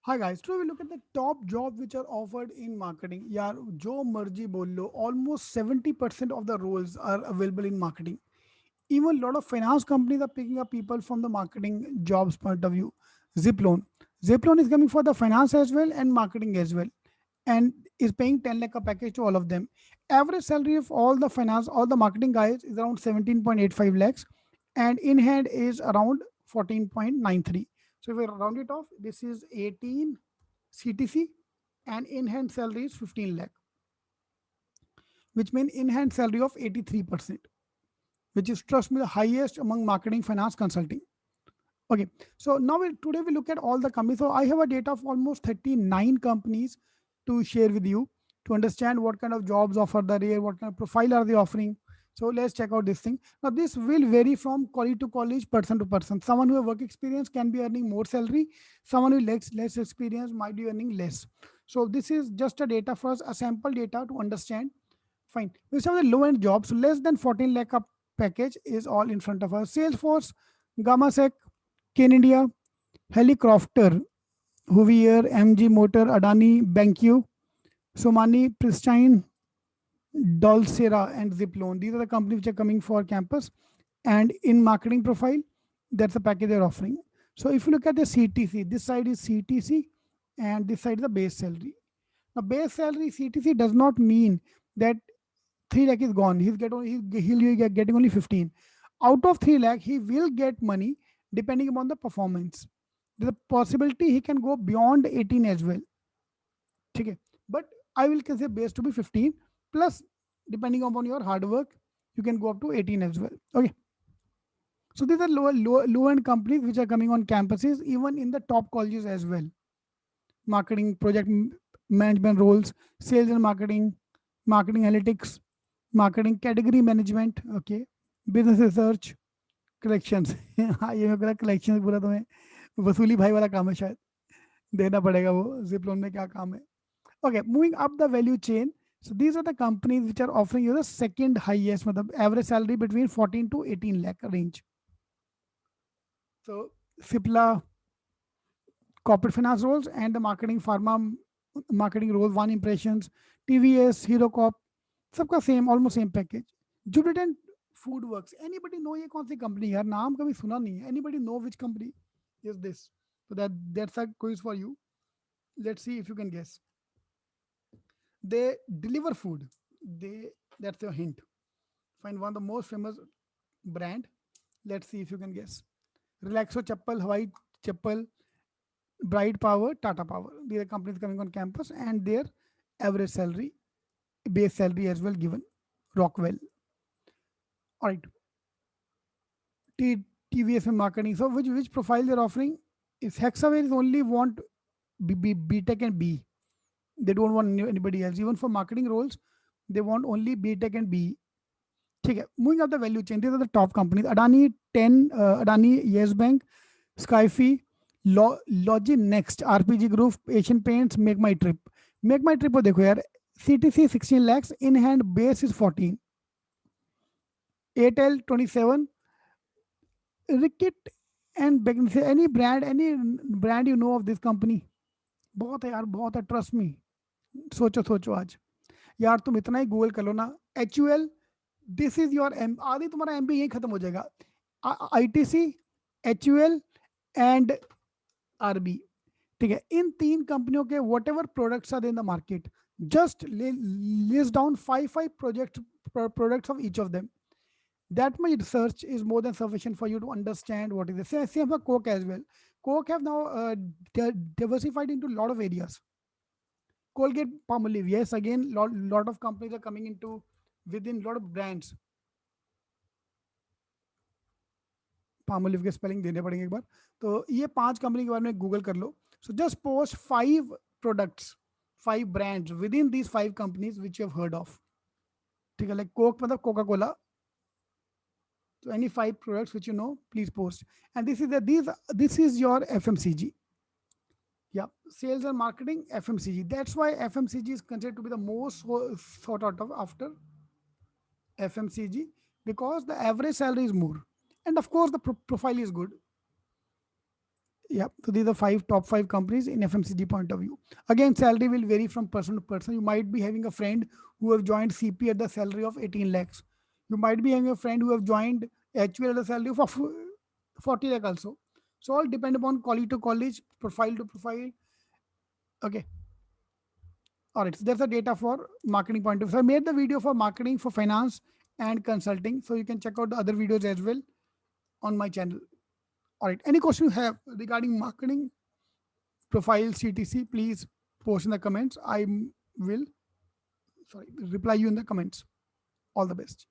Hi guys, today we look at the top jobs which are offered in marketing. यार जो मर्जी बोल लो, almost 70% of the roles are available in marketing. Even a lot of finance companies are picking up people from the marketing jobs point of view. Ziploan. Ziploan is coming for the finance as well and marketing as well. And is paying 10 lakh a package to all of them. Average salary of all the finance, all the marketing guys is around 17.85 lakhs and in hand is around 14.93. So if we round it off, this is 18 CTC and in hand salary is 15 lakh, which means in hand salary of 83%, which is trust me the highest among marketing finance consulting. Okay, so now today we look at all the companies. So I have a data of almost 39 companies to share with you to understand what kind of jobs offer the there, what kind of profile are they offering. So let's check out this thing. Now this will vary from college to college, person to person. Someone who have work experience can be earning more salary. Someone who less experience might be earning less. So this is just a data for us, a sample data to understand. Fine. We have the low end jobs, so less than 14 lakh up package is all in front of us. Salesforce, Gamasec, Ken India, Helicopter, Huvier, MG Motor, Adani, BenQ, Somani, Pristine, Dolcera, and Ziploan. These are the companies which are coming for campus. And in marketing profile, that's the package they're offering. So if you look at the CTC, this side is CTC and this side is the base salary. Now, base salary CTC does not mean that 3 lakh is gone. He'll be getting only 15. Out of 3 lakh, he will get money depending upon the performance. There's a possibility he can go beyond 18 as well. Okay. But I will consider base to be 15 plus depending upon your hard work, you can go up to 18 as well. Okay. So these are low end companies which are coming on campuses, even in the top colleges as well. Marketing, management roles, sales and marketing, marketing analytics, marketing category management, okay, business research, collections हाँ ये मेरे को collection बोला तुम्हें वसूली भाई वाला काम है शायद देना पड़ेगा वो जिप लोन में क्या काम है okay moving up the value chain. So these are the companies which are offering you the second highest मतलब average salary between 14 to 18 lakh range. So Cipla corporate finance roles and the marketing pharma marketing role one impressions TVS Hero Corp सबका same almost same package. Jubilant food works anybody know ये कौन सी company है यार नाम कभी सुना नहीं है anybody know which company is this so that's a quiz for you. Let's see if you can guess. They deliver food. That's your hint. Find one of the most famous brand. Let's see if you can guess. Relaxo Chappal, Hawaii Chappal, Bright Power, Tata Power. These are companies coming on campus and their average salary, base salary as well given. Rockwell. All right. TVS and marketing. So which profile they're offering? If Hexaware is only want B Tech and B, they don't want anybody else. Even for marketing roles, they want only B Tech and B. Okay, moving up the value chain, these are the top companies. Adani 10, Adani Yes Bank, Skyfi, Login Next, RPG Group, Asian Paints, Make My Trip. Make My Trip को देखो यार, CTC 16 lakhs, in hand base is 14. Airtel 27, Ricket and any brand you know of this company. बहुत है यार बहुत है trust me. सोचो सोचो आज यार तुम इतना ही गूगल कर लो ना. HUL, this is your aim आदि तुम्हारा एम बी यही खत्म हो जाएगा. ITC, HUL and RB. ठीक है इन तीन कंपनियों के whatever products are in the market just list down five products of each of them. That much research is more than sufficient for you to understand what is the same for Coke as well. Coke have now diversified into a lot of areas. Colgate, Palmolive, yes, again, lot of companies are coming into within lot of brands. Palmolive के spelling देने पड़ेंगे एक बार. तो ये 5 company के बारे में Google कर लो. So just post 5 products, 5 brands within these 5 companies which you have heard of. ठीक है, like Coke मतलब Coca Cola. So any 5 products which you know, please post. And this is your FMCG. Yeah, sales and marketing FMCG. That's why FMCG is considered to be the most sought out of after FMCG because the average salary is more, and of course the profile is good. Yeah, so these are top five companies in FMCG point of view. Again, salary will vary from person to person. You might be having a friend who have joined CP at the salary of 18 lakhs. You might be having a friend who have joined HUL at the salary of 40 lakh also. So all depend upon college to college, profile to profile. Okay. All right. So that's the data for marketing point of view. So I made the video for marketing, for finance and consulting. So you can check out the other videos as well on my channel. All right. Any question you have regarding marketing, profile, CTC, please post in the comments. I will reply you in the comments. All the best.